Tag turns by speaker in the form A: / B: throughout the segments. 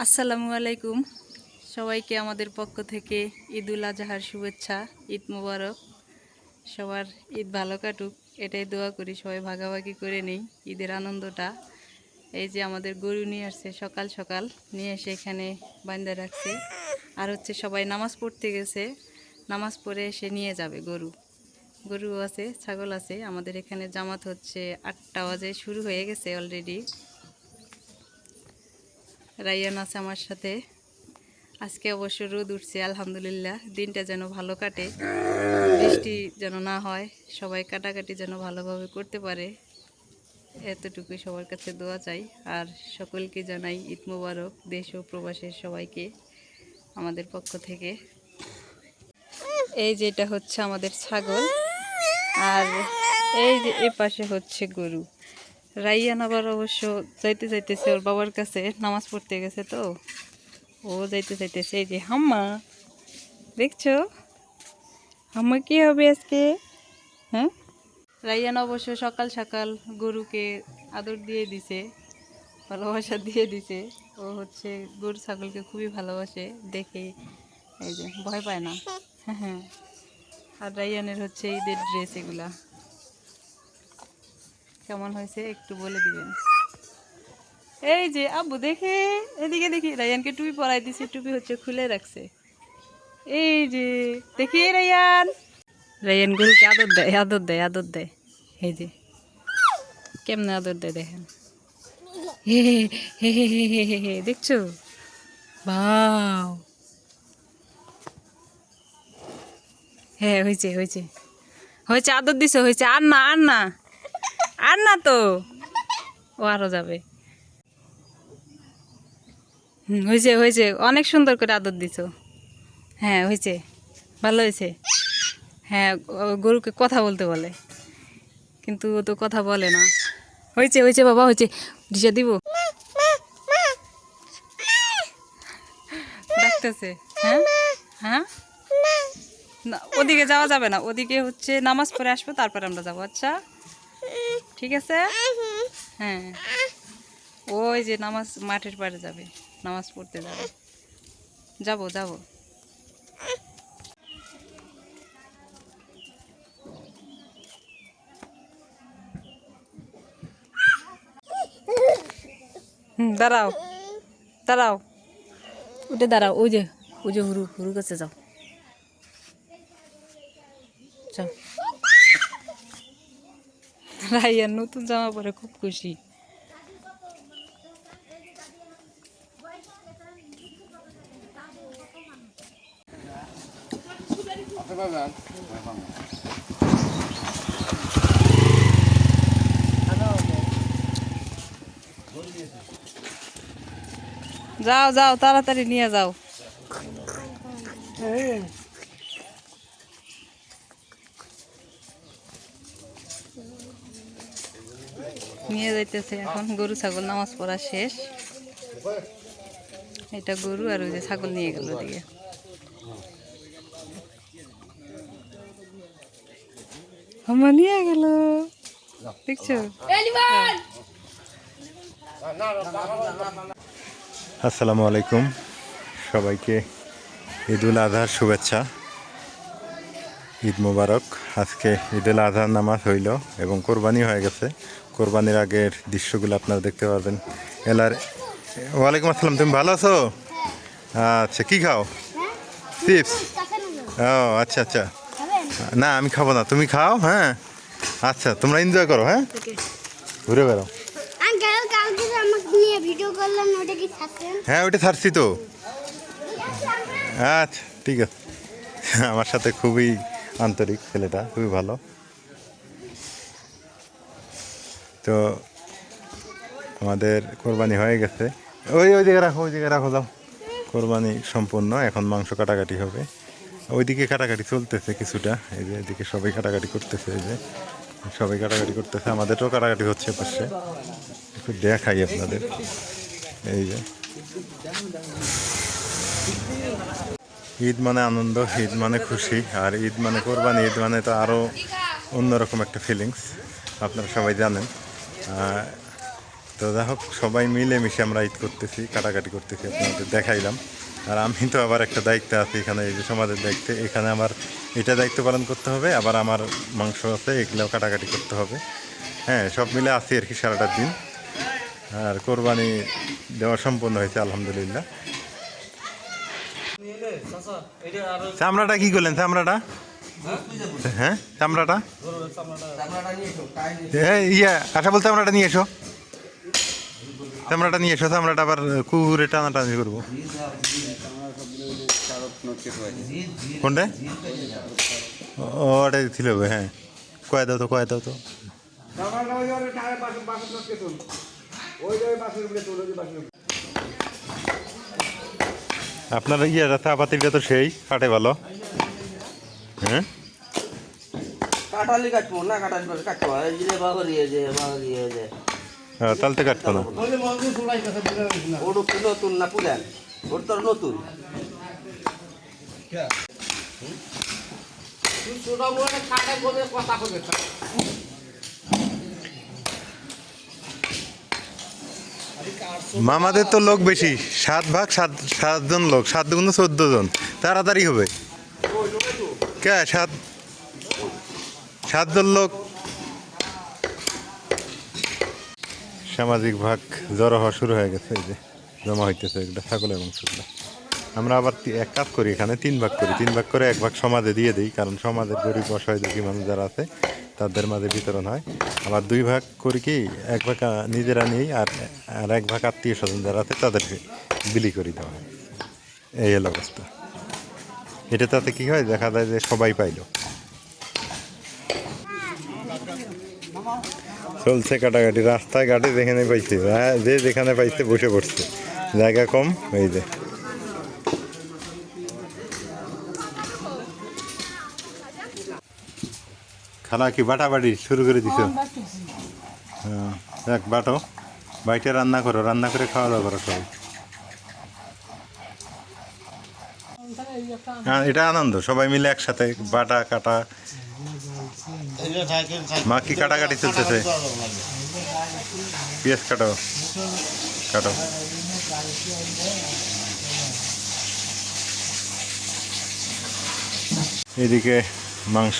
A: আসসালামু আলাইকুম সবাইকে আমাদের পক্ষ থেকে ঈদুল আজহার শুভেচ্ছা। ঈদ মোবারক। সবার ঈদ ভালো কাটুক এটাই দোয়া করি। সবাই ভাগাভাগি করে নেই ঈদের আনন্দটা। এই যে আমাদের গরু নিয়ে আসছে সকাল সকাল, নিয়ে এসে এখানে বাঁধা রাখছে। আর হচ্ছে সবাই নামাজ পড়তে গেছে, নামাজ পড়ে এসে নিয়ে যাবে গরু। গরু আছে, ছাগল আছে। আমাদের এখানে জামাত হচ্ছে 8টা বাজে শুরু হয়ে গেছে অলরেডি। রাইয়ান আছে আমার সাথে। আজকে অবশ্য রোদ উঠছে, আলহামদুলিল্লাহ। দিনটা যেন ভালো কাটে, বৃষ্টি যেন না হয়, সবাই কাটাকাটি যেন ভালোভাবে করতে পারে, এতটুকুই সবার কাছে দোয়া চাই। আর সকলকে জানাই ঈদ মোবারক, দেশ ও প্রবাসের সবাইকে আমাদের পক্ষ থেকে। এই যেটা হচ্ছে আমাদের ছাগল, আর এই যে এ পাশে হচ্ছে গরু। রাইয়ান আবার অবশ্য যাইতেছে ওর বাবার কাছে, নামাজ পড়তে গেছে তো ও যাইতেছে। এই যে হাম্মা, দেখছো হাম্মা কি হবে আজকে? হ্যাঁ, রাইয়ান অবশ্য সকাল সকাল গরুকে আদর দিয়ে দিছে, ভালোবাসা দিয়ে দিছে। ও হচ্ছে গরু ছাগলকে খুবই ভালোবাসে দেখে, এই যে ভয় পায় না। হ্যাঁ, আর রাইয়ানের হচ্ছে ঈদের ড্রেস, এগুলা কেমন হয়েছে একটু বলে দিবেন। এই যে আব্বু দেখে, এদিকে দেখি, রাইয়ানকে টুপি পরাই দিছে, টুপি হচ্ছে খুলে রাখছে। এই যে দেখি রাইয়ান, রাইয়ান গরুকে আদর দেয়, আদর দেয়, আদর দেয়। এই যে কেমনে আদর দেয় দেখেন। হে হে হে হে হে হে হে হে, দেখছো? বাও, হ্যাঁ হয়েছে হয়েছে হয়েছে, আদর দিছে, হয়েছে। আর না, আর না, আর না তো, ও আরো যাবে। হয়েছে হয়েছে, অনেক সুন্দর করে আদর দিছো। হ্যাঁ হয়েছে, ভালো হয়েছে। হ্যাঁ, গরুকে কথা বলতে বলে, কিন্তু ও তো কথা বলে না। হয়েছে হয়েছে বাবা, হয়েছে। দিশা দিব, ডাকতেছে। হ্যাঁ হ্যাঁ, না ওদিকে যাওয়া যাবে না, ওদিকে হচ্ছে নামাজ পড়ে আসবো, তারপর আমরা যাবো। আচ্ছা ঠিক আছে। হ্যাঁ, ওই যে নামাজ মাঠের পাড়ে যাবে, নামাজ পড়তে যাবে। যাবো যাবো। দাঁড়াও দাঁড়াও, উঠে দাঁড়াও। ওই যে হুরু হুরু কাছে যাও, যাও। রাইয়ার নতুন জামা পরে খুব খুশি। যাও যাও, তাড়াতাড়ি নিয়ে যাও। নিয়ে যাইতেছে এখন। গরু ছাগল নামাজ পড়া শেষ। এটা গরু, আর ওই যে ছাগল নিয়ে গেল ওদিকে। আমার নিয়ে গেল, দেখছো?
B: আসসালামু আলাইকুম, সবাইকে ঈদুল আজহার শুভেচ্ছা। ঈদ মোবারক। আজকে ঈদুল আজহার নামাজ হইল এবং কোরবানি হয়ে গেছে। কোরবানির আগের দৃশ্যগুলো আপনারা দেখতে পারবেন। এলার ওয়ালাইকুম আসসালাম, তুমি ভালো আছো? আচ্ছা, কি খাও? চিপস? ও আচ্ছা আচ্ছা, না আমি খাবো না, তুমি খাও। হ্যাঁ আচ্ছা, তোমরা এনজয় করো, হ্যাঁ ঘুরে বেড়াও। হ্যাঁ ওইটা ছাড়ছি তো। আচ্ছা ঠিক আছে। আমার সাথে খুবই আন্তরিক ছেলেটা, খুবই ভালো। তো আমাদের কোরবানি হয়ে গেছে। ওই জায়গায় রাখো, ওই জায়গায় রাখো, যাও। কোরবানি সম্পূর্ণ, এখন মাংস কাটাকাটি হবে। ওইদিকে কাটাকাটি চলতেছে কিছুটা, এই যে এদিকে সবাই কাটাকাটি করতেছে, এই যে সবাই কাটাকাটি করতেছে, আমাদেরও কাটাকাটি হচ্ছে পাশে। একটু দেখাই আপনাদের, এই যে ঈদ মানে আনন্দ, ঈদ মানে খুশি, আর ঈদ মানে কোরবানি, ঈদ মানে তো আরও অন্যরকম একটা ফিলিংস, আপনারা সবাই জানেন। তো যাই হোক, সবাই মিলেমিশে আমরা ঈদ করতেছি, কাটাকাটি করতেছি, আপনাদের দেখাইলাম। আর আমি তো আবার একটা দায়িত্ব আছে এখানে, এই যে সমাজের দায়িত্বে, এখানে আমার এটা দায়িত্ব পালন করতে হবে, আবার আমার মাংস আছে এগুলোও কাটাকাটি করতে হবে। হ্যাঁ, সব মিলে আছি আর কি সারাটা দিন। আর কোরবানি দেওয়া সম্পন্ন হয়েছে আলহামদুলিল্লাহ। চামড়াটা কি করলেন? চামড়াটা, হ্যাঁ চামড়াটা, ইয়া আশা বলতে চামড়াটা নিয়ে এসো, চামড়াটা নিয়ে এসো। চামড়াটা আবার কুকুরে টানাটানি করবো। কোনটা? ওটা ছিল, হ্যাঁ। কয়ে দাও তো, কয়ে দাও তো। আপনার ইয়েটা চা পাতিটা তো সেই কাটে ভালো, হ্যাঁ।
C: কাটালি কাটবো না, কাটালি কাটবো এই যে
B: তালতে কাটবো না।
C: ওর কি নতুন না পুরান? ওর তোর নতুন
B: মামাদের তো লোক বেশি, 7 ভাগ 7জন লোক, 7 গুণ 14 জন, তাড়াতাড়ি হবে। কে 7জন লোক। সামাজিক ভাগ জড়ো হওয়া শুরু হয়ে গেছে, এই যে জমা হইতেছে একটা ছাগলের মাংসগুলো। আমরা আবার এক কাজ করি, এখানে 3 ভাগ করি, 3 ভাগ করে 1 ভাগ সমাজে দিয়ে দিই, কারণ সমাজের গরিব অসহায় দুঃখী মানুষ যারা আছে তাদের মাঝে বিতরণ হয়। আবার 2 ভাগ করি কি, 1 ভাগ নিজেরা নিই, আর 1 ভাগ আত্মীয় স্বজন যারা আছে তাদেরকে বিলি করে দেওয়া হয়। এই হলো অবস্থা। এটা তাতে কি হয়, দেখা যায় যে সবাই পাইল। চলছে কাটাকাটি, রাস্তায় ঘাটে যেখানে পাইছে, যে যেখানে পাইছে বসে পড়ছে, জায়গা কম। এই যে খালা কি বাটাবাটি শুরু করে দিছ? হ্যাঁ, এক বাটো, বাইটে রান্না করো, রান্না করে খাওয়া দাওয়া করো সবাই। হ্যাঁ, এটা আনন্দ, সবাই মিলে একসাথে বাটা কাটা। মা কি কাটাকাটি চলতেছে? পেঁয়াজ কাটো, কাটো। এদিকে মাংস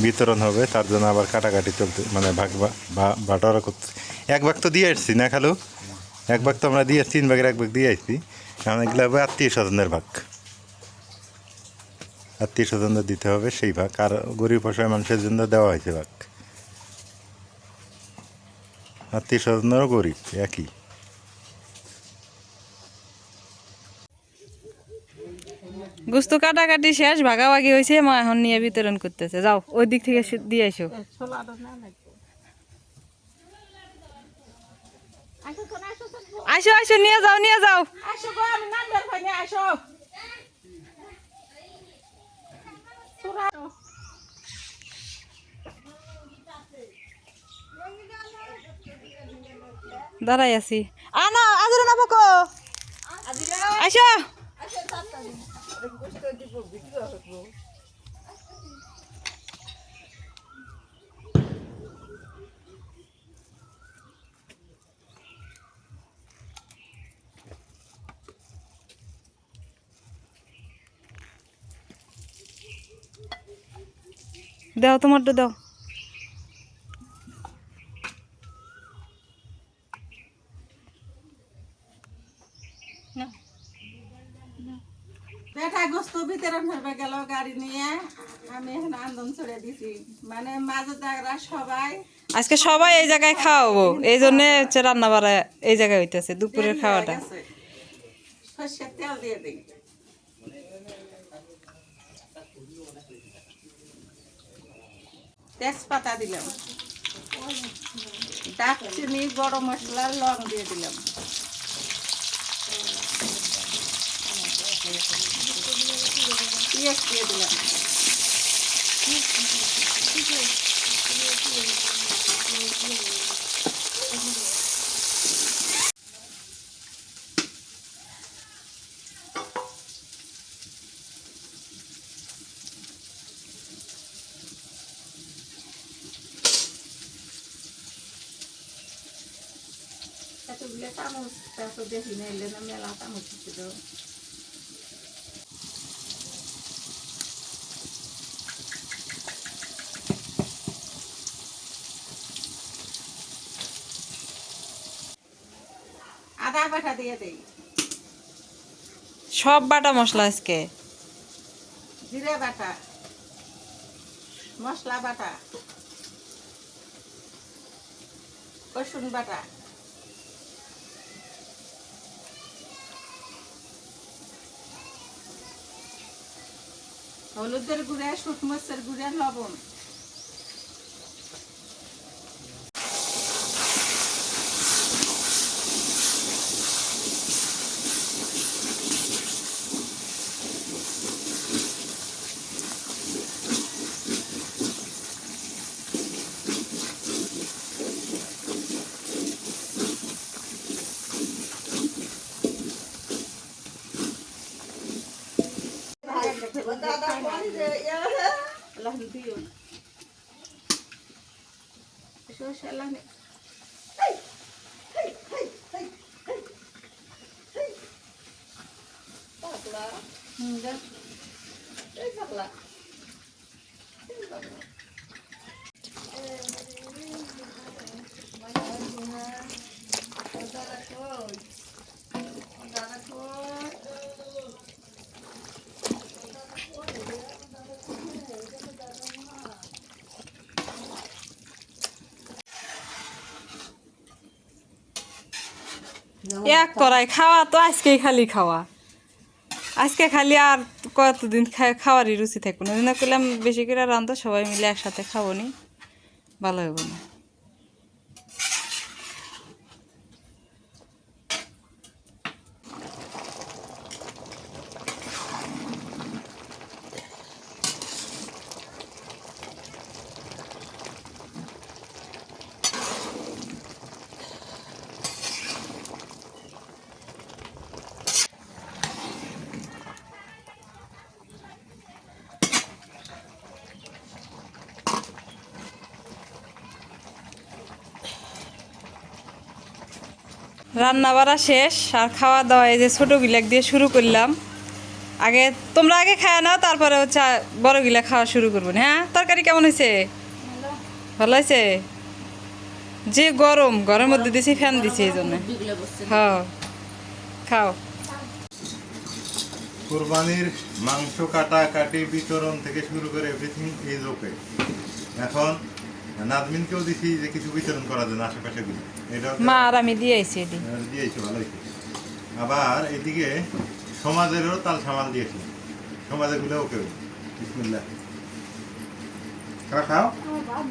B: বিতরণ হবে, তার জন্য আবার কাটাকাটি চলতে, মানে ভাগ বাটোয়ারা করতে। 1 ভাগ তো দিয়ে আসছি না খালু, 1 ভাগ তো আমরা দিয়ে 3 ভাগের 1 ভাগ দিয়ে আসছি, কারণ এগুলো হবে আত্মীয় স্বজনের ভাগ, আত্মীয় স্বজনদের দিতে হবে সেই ভাগ। আর গরিব অসহায় মানুষের জন্য দেওয়া হয়েছে ভাগ, আত্মীয় স্বজনেরও গরিব একই।
A: গোস্ত কাটাকাটি শেষ, ভাগাভাগি হয়েছে, মা এখন নিয়ে বিতরণ করতেছে। যাও ওই দিক থেকে দিয়ে আসো। আসো আসো, নিয়ে যাও নিয়ে যাও। দাঁড়াই আছি। আনা আজরে না বকো, আসো। দাও তোমারটা দাও।
D: বেটা গোস্ত বিতরণ হবে গেল গাড়ি নিয়ে, আমি এখানে আন্দোলন ছেড়ে দিছি, মানে মাঝে জায়গা সবাই
A: আজকে সবাই এই জায়গায় খাওয়াবো, এই জন্য হচ্ছে রান্না বাড়া এই জায়গায় হইতেছে দুপুরের খাওয়াটা।
D: সর্ষের তেল দিয়ে দিই, তেজপাতা দিলাম, দারচিনি, গরম মশলা, লং দিয়ে দিলাম, পেঁয়াজ দিয়ে দিলাম, চামচটা তো দেখি না, এলে না মেলা চামচ ছিল। আদা বাটা দিয়ে দেই,
A: সব বাটা মশলা আজকে।
D: জিরে বাটা, মশলা বাটা, রসুন বাটা, হলুদের গুঁড়া, শুট মরিচের গুঁড়া, লবণ।
A: এক করাই খাওয়া তো আজকেই খালি খাওয়া, আজকে খালি আর কতদিন খাওয়ারই রুচি থাকবো না। না করলাম বেশি করে রান্ধো, সবাই মিলে একসাথে খাবো নি, ভালো হইব না। রান্না বাড়া শেষ আর খাওয়া দাওয়া এই যে ছোটো গিলাক দিয়ে শুরু করলাম। আগে তোমরা আগে খায় নাও, তারপরে হচ্ছে বড় গিলা খাওয়া শুরু করবো। হ্যাঁ, তরকারি কেমন হয়েছে? ভালো হয়েছে? যে গরম, ঘরের মধ্যে দিছি, ফ্যান দিছি এই জন্য। হ্যাঁ, খাও।
B: কোরবানির মাংস কাটাকাটি বিতরণ থেকে শুরু করে এভরিথিং ইজ ওকে। এখন নাজমিনকেও দিছি যে কিছু বিতরণ করা যায় আশেপাশে গুলো, এটা
A: মা আর আমি দিয়ে আইছি এটি।
B: দিয়েছি, ভালো হয়েছে। আবার এদিকে সমাজেরও তাল সামাল দিয়েছি, সমাজের গুলো ওকে। বিসমিল্লাহ, খাও। ভাত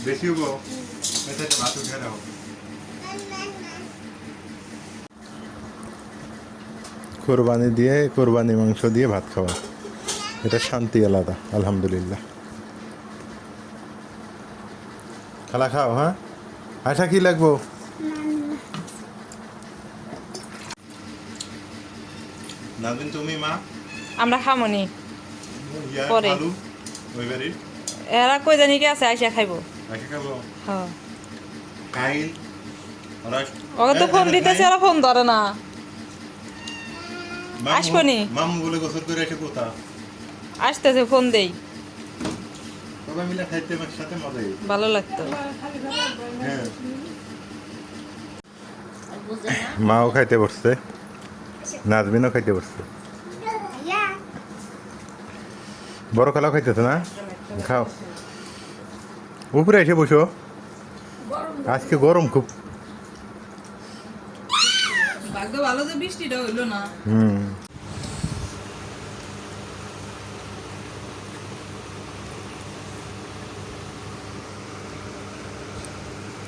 B: বেশি হবো, ভাত উঠে রাখো। কোরবানি দিয়ে, কোরবানি মাংস দিয়ে ভাত খাওয়া, এটা শান্তি আলাদা। আলহামদুলিল্লাহ। খালা খাও। হ্যাঁ, আচ্ছা, কি লাগবো? নাজমিন, তুমি মা?
A: আমরা খামনি পরে।
B: ওই বাড়ির
A: এরা কই জানি কে আছে, আইসা খাইবো।
B: আচ্ছা, খাবো।
A: হ্যাঁ,
B: খাইল
A: ওকে তো ফোন দিতেছে, ওরা ফোন ধরে না। আসবনি।
B: মামু বলে গোসল করে এসে কোথা
A: আসতেছে, ফোন দেই।
B: সবাই মিলে খাইতে একসাথে মজাই
A: ভালো লাগতো।
B: হ্যাঁ, মাও খাইতে বসছে, নাজমিনও খাইতে বসছে, বড় খালাও খাইতেছে না? খাও, উপরে এসে বসো, আজকে গরম খুব।
A: ভাগ্য ভালো যে বৃষ্টিটা হইলো না।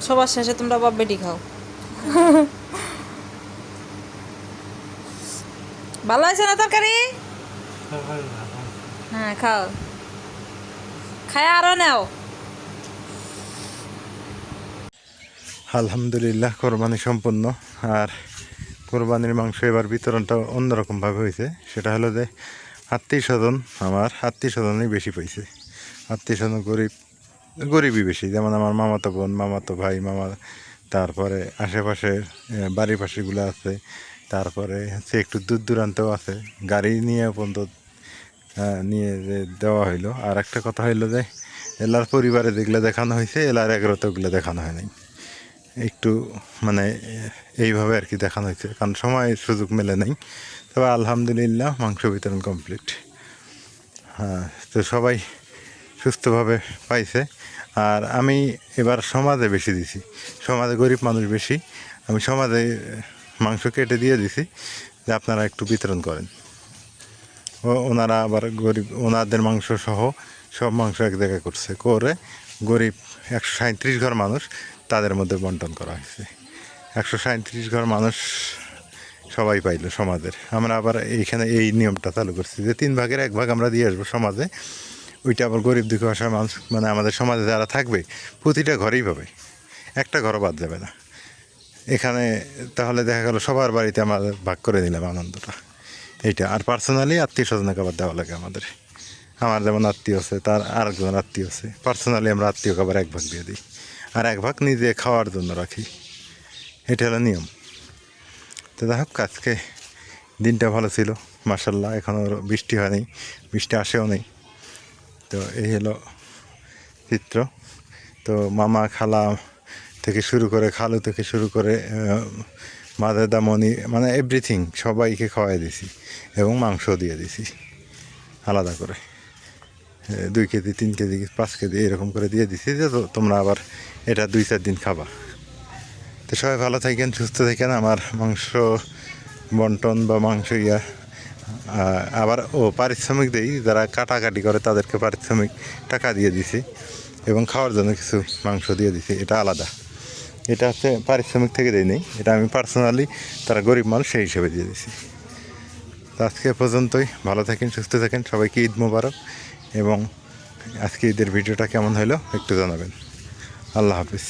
A: সবার শেষে তোমরা বাপ বেটি খাও। ভালো আছে না তরকারি? হ্যাঁ, খাও, খায় আরো নাও।
B: আলহামদুলিল্লাহ, কোরবানি সম্পন্ন। আর কোরবানির মাংস এবার বিতরণটা অন্যরকমভাবে হয়েছে। সেটা হলো যে আত্মীয় স্বজন, আমার আত্মীয় স্বজনই বেশি পাইছে। আত্মীয় স্বজন গরিবই বেশি, যেমন আমার মামাতো বোন, মামাতো ভাই, তারপরে আশেপাশে বাড়ির পাশেগুলো আছে, তারপরে হচ্ছে একটু দূর দূরান্তেও আছে, গাড়ি নিয়ে পর্যন্ত নিয়ে যে দেওয়া হইলো। আর একটা কথা হইলো যে এলার পরিবারে যেগুলো দেখানো হয়েছে এলার এগারোতে ওগুলো দেখানো হয় নাই, একটু মানে এইভাবে আর কি দেখানো হয়েছে, কারণ সময় সুযোগ মেলে নাই। তবে আলহামদুলিল্লাহ মাংস বিতরণ কমপ্লিট। হ্যাঁ, তো সবাই সুস্থভাবে পাইছে। আর আমি এবার সমাজে বেশি দিছি, সমাজে গরিব মানুষ বেশি, আমি সমাজে মাংস কেটে দিয়ে দিছি যে আপনারা একটু বিতরণ করেন। ওনারা আবার গরিব, ওনাদের মাংস সহ সব মাংস এক জায়গায় করছে, করে গরিব 137 ঘর মানুষ তাদের মধ্যে বন্টন করা হয়েছে। 137 ঘর মানুষ সবাই পাইলো সমাজের। আমরা আবার এইখানে এই নিয়মটা চালু করছি যে 3 ভাগের 1 ভাগ আমরা দিয়ে আসবো সমাজে, ওইটা আবার গরিব দুঃখী অসহায় মানুষ মানে আমাদের সমাজে যারা থাকবে প্রতিটা ঘরেই পাবে, একটা ঘরও বাদ যাবে না এখানে। তাহলে দেখা গেল সবার বাড়িতে আমরা ভাগ করে নিলাম আনন্দটা এইটা। আর পার্সোনালি আত্মীয় স্বজনকে আবার দেওয়া লাগে আমাদের। আমার যেমন আত্মীয় আছে, তার আরেকজনের আত্মীয় আছে, পার্সোনালি আমরা আত্মীয়কে আবার 1 ভাগ দিয়ে দিই, আর 1 ভাগ নিজে খাওয়ার জন্য রাখি। এটা হলো নিয়ম। তো যাই হোক, আজকে দিনটা ভালো ছিল মাশাআল্লাহ। এখনও বৃষ্টি হয়নি, বৃষ্টি আসেও নেই। তো এই হলো চিত্র। তো মামা খালা থেকে শুরু করে, খালু থেকে শুরু করে মাদাদা মনি, মানে এভরিথিং সবাইকে খাওয়াই দিছি এবং মাংস দিয়ে দিছি আলাদা করে, 2 কেজি 3 কেজি 5 কেজি এরকম করে দিয়ে দিছি যে তোমরা আবার এটা 2-4 দিন খাবা। তো সবাই ভালো থাকেন, সুস্থ থাকেন। আমার মাংস বন্টন বা মাংস আবার পারিশ্রমিক দেই, যারা কাটাকাটি করে তাদেরকে পারিশ্রমিক টাকা দিয়ে দিছি এবং খাওয়ার জন্য কিছু মাংস দিয়ে দিছি, এটা আলাদা। এটা হচ্ছে পারিশ্রমিক থেকে দেই নেই, এটা আমি পার্সোনালি, তারা গরিব মানুষ সেই হিসেবে দিয়ে দিছি। তো আজকে পর্যন্তই, ভালো থাকেন, সুস্থ থাকেন, সবাইকে ঈদ মোবারক। এবং আজকে ঈদের ভিডিওটা কেমন হলো একটু জানাবেন। আল্লাহ হাফিজ।